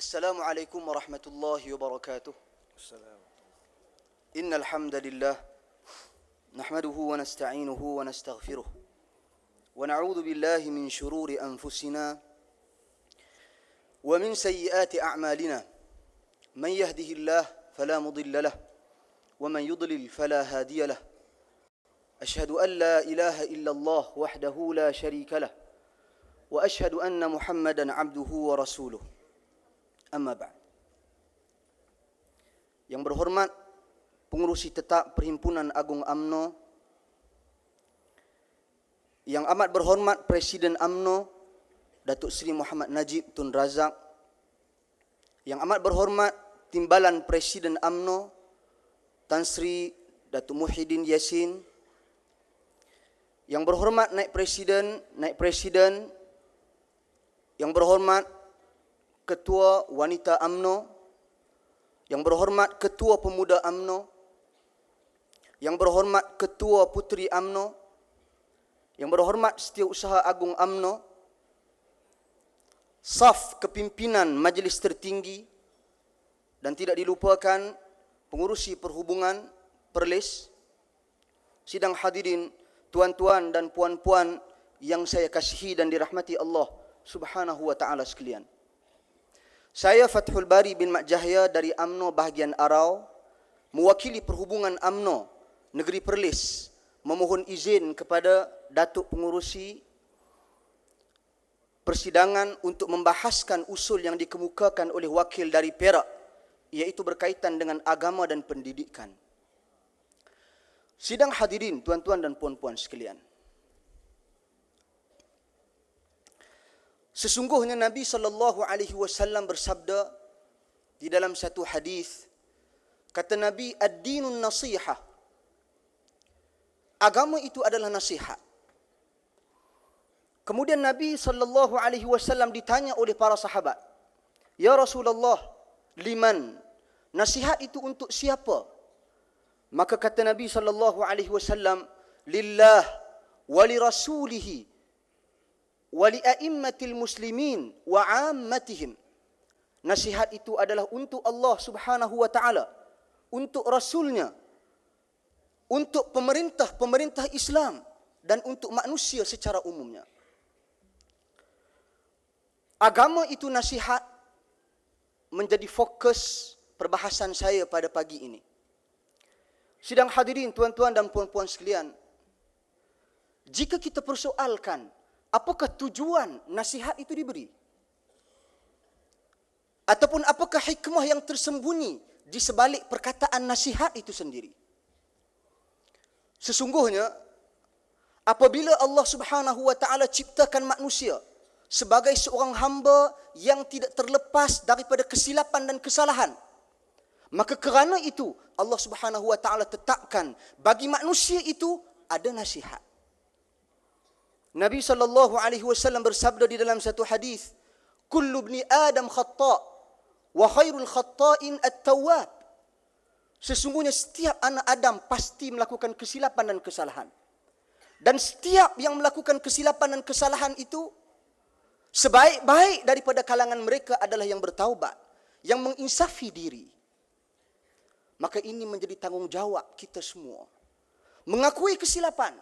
Assalamualaikum warahmatullahi wabarakatuh. Innal hamdalillah nahmaduhu wa nasta'inuhu wa nastaghfiruh wa na'udzu billahi min shururi anfusina wa min sayyiati a'malina. Man yahdihillahu fala mudilla lahu wa man yudlil fala hadiya lahu. Ashhadu an la ilaha illallah wahdahu la sharika lahu wa ashhadu anna Muhammadan 'abduhu wa rasuluh. Amma ba'd. Yang berhormat pengurusi tetap Perhimpunan Agung UMNO, yang amat berhormat Presiden UMNO Datuk Seri Muhammad Najib Tun Razak, yang amat berhormat Timbalan Presiden UMNO Tan Sri Datuk Muhyiddin Yassin, yang berhormat Naib Presiden, yang berhormat Ketua Wanita UMNO, yang berhormat Ketua Pemuda UMNO, yang berhormat Ketua Puteri UMNO, yang berhormat Setiausaha Agung UMNO, saf kepimpinan Majlis Tertinggi, dan tidak dilupakan pengurusi perhubungan Perlis, sidang hadirin tuan-tuan dan puan-puan yang saya kasihi dan dirahmati Allah Subhanahu wa taala sekalian. Saya Fathul Bari bin Mat Jahya dari UMNO bahagian Arau, mewakili perhubungan UMNO Negeri Perlis, memohon izin kepada Datuk Pengurusi persidangan untuk membahaskan usul yang dikemukakan oleh wakil dari Perak, iaitu berkaitan dengan agama dan pendidikan. Sidang hadirin tuan-tuan dan puan-puan sekalian. Sesungguhnya Nabi SAW bersabda di dalam satu hadis, kata Nabi, ad-dinun nasihah. Agama itu adalah nasihat. Kemudian Nabi SAW ditanya oleh para sahabat, ya Rasulullah, liman? Nasihat itu untuk siapa? Maka kata Nabi SAW, lillah wa li rasulihi wali a'immatil muslimin wa 'ammatihim. Nasihat itu adalah untuk Allah Subhanahu wa taala, untuk rasulnya, untuk pemerintah Islam, dan untuk manusia secara umumnya. Agama itu nasihat menjadi fokus perbahasan saya pada pagi ini. Sidang hadirin tuan-tuan dan puan-puan sekalian, jika kita persoalkan apakah tujuan nasihat itu diberi? Ataupun apakah hikmah yang tersembunyi di sebalik perkataan nasihat itu sendiri? Sesungguhnya, apabila Allah Subhanahu wa taala ciptakan manusia sebagai seorang hamba yang tidak terlepas daripada kesilapan dan kesalahan, maka kerana itu Allah Subhanahu wa taala tetapkan bagi manusia itu ada nasihat. Nabi SAW bersabda di dalam satu hadis, kullu ibni Adam khata' wa khairul khata'in at-tawwab. Sesungguhnya setiap anak Adam pasti melakukan kesilapan dan kesalahan. Dan setiap yang melakukan kesilapan dan kesalahan itu, sebaik-baik daripada kalangan mereka adalah yang bertaubat, yang menginsafi diri. Maka ini menjadi tanggungjawab kita semua, mengakui kesilapan.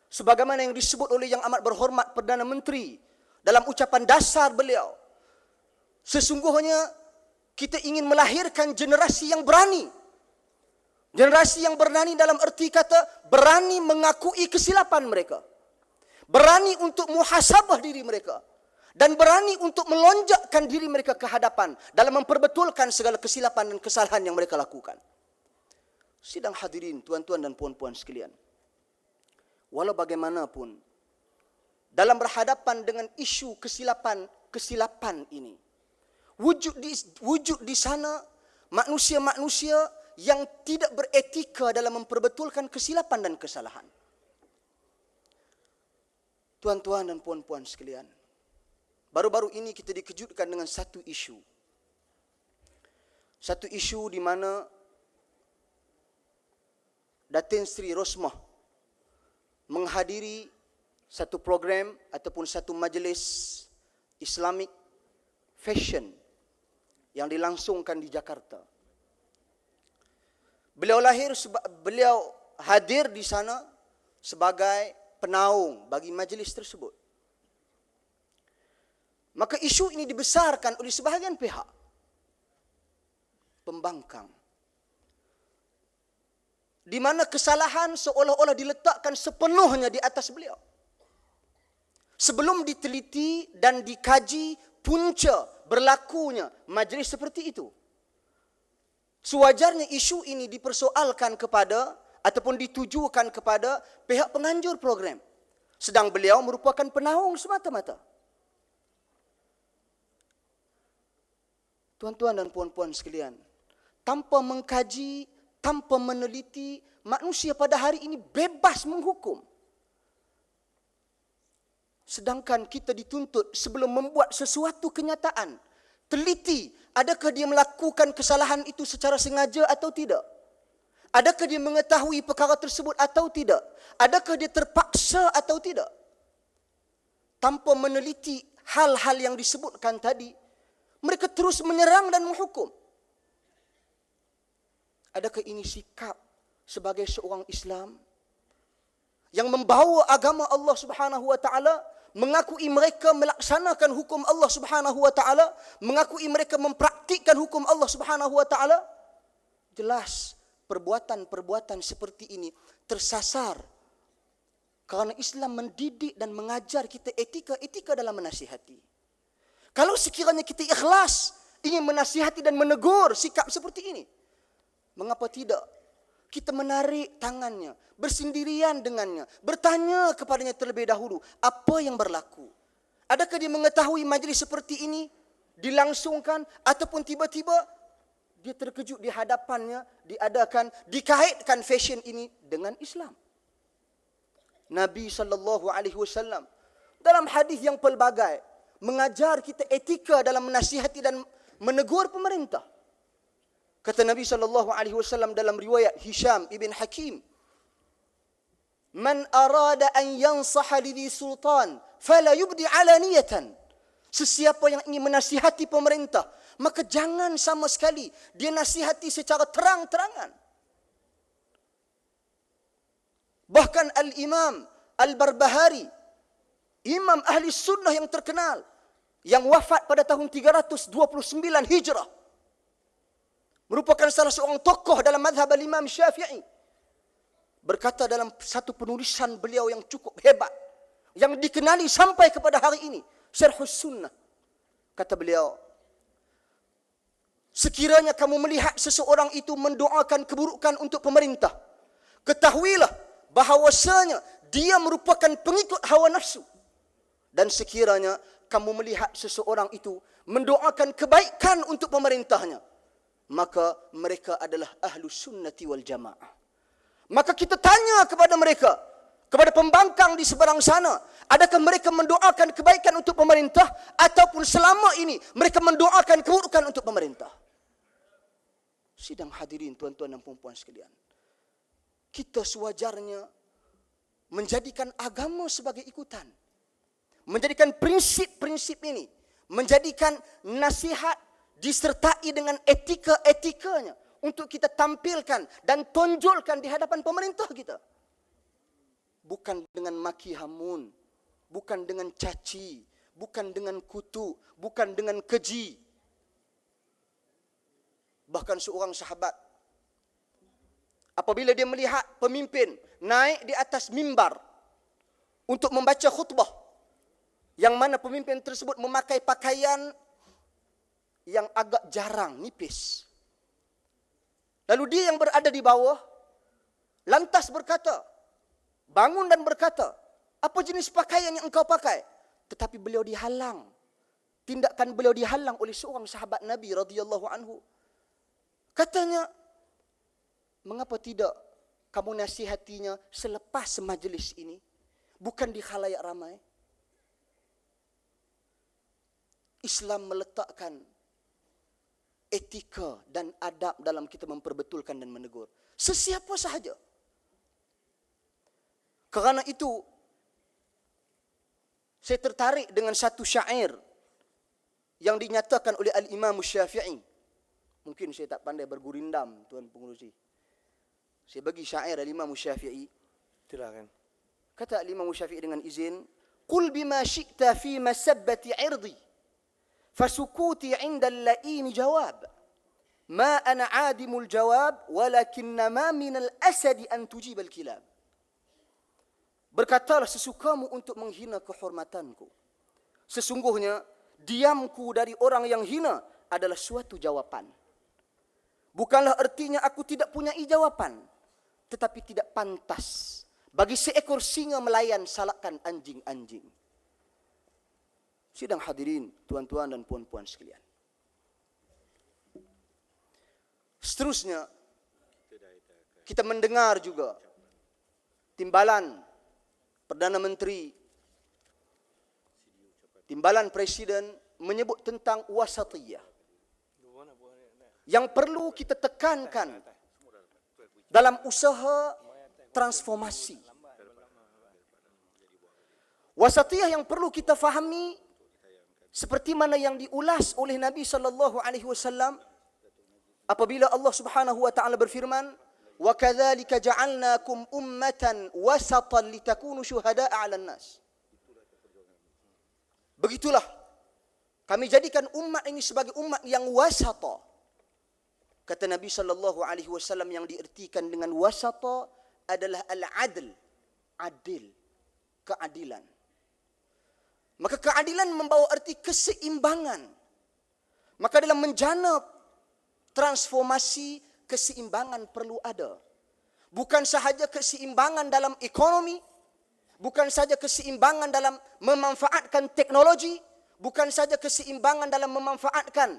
Sebagaimana yang disebut oleh yang amat berhormat Perdana Menteri dalam ucapan dasar beliau, sesungguhnya kita ingin melahirkan generasi yang berani. Generasi yang berani dalam erti kata berani mengakui kesilapan mereka, berani untuk muhasabah diri mereka, dan berani untuk melonjakkan diri mereka ke hadapan dalam memperbetulkan segala kesilapan dan kesalahan yang mereka lakukan. Sidang hadirin tuan-tuan dan puan-puan sekalian, walau bagaimanapun, dalam berhadapan dengan isu kesilapan ini, wujud di sana manusia-manusia yang tidak beretika dalam memperbetulkan kesilapan dan kesalahan. Tuan-tuan dan puan-puan sekalian, baru-baru ini kita dikejutkan dengan satu isu. Satu isu di mana Datin Sri Rosmah menghadiri satu program ataupun satu majlis Islamic Fashion yang dilangsungkan di Jakarta. Beliau hadir di sana sebagai penaung bagi majlis tersebut. Maka isu ini dibesarkan oleh sebahagian pihak pembangkang, di mana kesalahan seolah-olah diletakkan sepenuhnya di atas beliau. Sebelum diteliti dan dikaji punca berlakunya majlis seperti itu, sewajarnya isu ini dipersoalkan kepada ataupun ditujukan kepada pihak penganjur program, sedang beliau merupakan penaung semata-mata. Tuan-tuan dan puan-puan sekalian, tanpa mengkaji, tanpa meneliti, manusia pada hari ini bebas menghukum. Sedangkan kita dituntut sebelum membuat sesuatu kenyataan, teliti, adakah dia melakukan kesalahan itu secara sengaja atau tidak? Adakah dia mengetahui perkara tersebut atau tidak? Adakah dia terpaksa atau tidak? Tanpa meneliti hal-hal yang disebutkan tadi, mereka terus menyerang dan menghukum. Adakah ini sikap sebagai seorang Islam yang membawa agama Allah Subhanahu wa taala, mengakui mereka melaksanakan hukum Allah Subhanahu wa taala, mengakui mereka mempraktikkan hukum Allah Subhanahu wa taala? Jelas perbuatan-perbuatan seperti ini tersasar karena Islam mendidik dan mengajar kita etika dalam menasihati. Kalau sekiranya kita ikhlas ingin menasihati dan menegur sikap seperti ini, mengapa tidak kita menarik tangannya, bersendirian dengannya, bertanya kepadanya terlebih dahulu, apa yang berlaku? Adakah dia mengetahui majlis seperti ini dilangsungkan, ataupun tiba-tiba dia terkejut di hadapannya dikaitkan fashion ini dengan Islam. Nabi SAW dalam hadis yang pelbagai mengajar kita etika dalam menasihati dan menegur pemerintah. Kata Nabi SAW dalam riwayat Hisham ibn Hakim, "Man arada an yansaha lidhi sultan, fala yubdi alaniyatan." Sesiapa yang ingin menasihati pemerintah, maka jangan sama sekali dia nasihati secara terang-terangan. Bahkan Al-Imam Al-Barbahari, imam ahli sunnah yang terkenal, yang wafat pada tahun 329 Hijrah, merupakan salah seorang tokoh dalam mazhab Imam Syafi'i, berkata dalam satu penulisan beliau yang cukup hebat, yang dikenali sampai kepada hari ini, Syarhus Sunnah. Kata beliau, sekiranya kamu melihat seseorang itu mendoakan keburukan untuk pemerintah, ketahuilah bahawasanya dia merupakan pengikut hawa nafsu. Dan sekiranya kamu melihat seseorang itu mendoakan kebaikan untuk pemerintahnya, maka mereka adalah ahlu sunnati wal jamaah. Maka kita tanya kepada mereka, kepada pembangkang di seberang sana, adakah mereka mendoakan kebaikan untuk pemerintah, ataupun selama ini mereka mendoakan keburukan untuk pemerintah? Sidang hadirin tuan-tuan dan puan-puan sekalian, kita sewajarnya menjadikan agama sebagai ikutan, menjadikan prinsip-prinsip ini, menjadikan nasihat disertai dengan etika-etikanya untuk kita tampilkan dan tonjolkan di hadapan pemerintah kita. Bukan dengan maki hamun, bukan dengan caci, bukan dengan kutu, bukan dengan keji. Bahkan seorang sahabat, apabila dia melihat pemimpin naik di atas mimbar untuk membaca khutbah, yang mana pemimpin tersebut memakai pakaian yang agak jarang, nipis. Lalu dia yang berada di bawah lantas berkata, bangun dan berkata, apa jenis pakaian yang engkau pakai? Tetapi beliau dihalang. Tindakan beliau dihalang oleh seorang sahabat Nabi radhiyallahu anhu. Katanya, mengapa tidak kamu nasihatinya selepas majlis ini, bukan di khalayak ramai? Islam meletakkan etika dan adab dalam kita memperbetulkan dan menegur sesiapa sahaja. Kerana itu, saya tertarik dengan satu syair yang dinyatakan oleh Al-Imam Syafi'i Mungkin saya tak pandai bergurindam, Tuan Pengurusi. Saya bagi syair dari Imam Syafi'i. Silakan. Kata Imam Syafi'i dengan izin, "Qul bima syi'ta fi masabbati 'irdi, fasukuti 'inda al-la'im jawab. Ma ana 'adimul jawab, walakinna ma min al-asadi an tujib al-kilab." Berkatalah sesukamu untuk menghina kehormatanku. Sesungguhnya diamku dari orang yang hina adalah suatu jawapan. Bukanlah artinya aku tidak punya jawapan, tetapi tidak pantas bagi seekor singa melayan salahkan anjing-anjing. Sidang hadirin, tuan-tuan dan puan-puan sekalian. Seterusnya, kita mendengar juga timbalan Perdana Menteri, timbalan Presiden menyebut tentang wasatiyah yang perlu kita tekankan dalam usaha transformasi. Wasatiyah yang perlu kita fahami seperti mana yang diulas oleh Nabi sallallahu alaihi wasallam apabila Allah Subhanahu wa taala berfirman, "Wa kadzalika ja'alnakum ummatan wasatan litakunu syuhada'a 'alan nas." Begitulah kami jadikan umat ini sebagai umat yang wasata. Kata Nabi sallallahu alaihi wasallam, yang diartikan dengan wasata adalah al-adl, adil, keadilan. Maka keadilan membawa arti keseimbangan. Maka dalam menjana transformasi, keseimbangan perlu ada. Bukan sahaja keseimbangan dalam ekonomi, bukan saja keseimbangan dalam memanfaatkan teknologi, bukan saja keseimbangan dalam memanfaatkan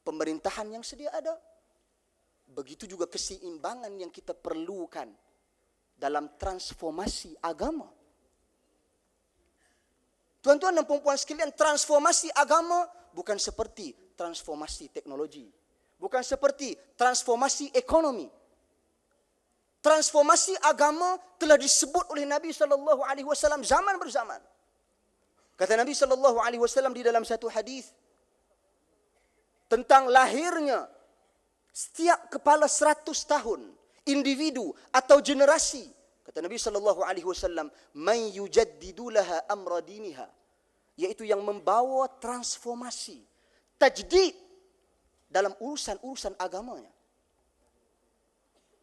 pemerintahan yang sedia ada. Begitu juga keseimbangan yang kita perlukan dalam transformasi agama. Tuan-tuan dan puan-puan sekalian, transformasi agama bukan seperti transformasi teknologi, bukan seperti transformasi ekonomi. Transformasi agama telah disebut oleh Nabi sallallahu alaihi wasallam zaman berzaman. Kata Nabi sallallahu alaihi wasallam di dalam satu hadis tentang lahirnya setiap kepala 100 tahun individu atau generasi. Kata Nabi sallallahu alaihi wasallam, "Man yujaddidu laha amra diniha," yaitu yang membawa transformasi, tajdid dalam urusan-urusan agamanya.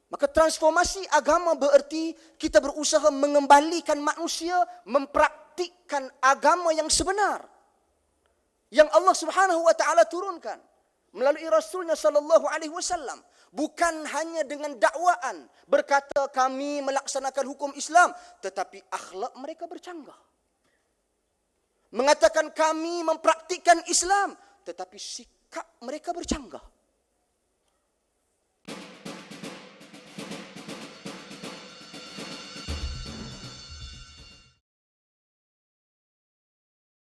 Maka transformasi agama bererti kita berusaha mengembalikan manusia mempraktikkan agama yang sebenar yang Allah Subhanahu wa taala turunkan melalui Rasulnya sallallahu alaihi wasallam. Bukan hanya dengan dakwaan berkata kami melaksanakan hukum Islam, tetapi akhlak mereka bercanggah. Mengatakan kami mempraktikkan Islam, tetapi sikap mereka bercanggah.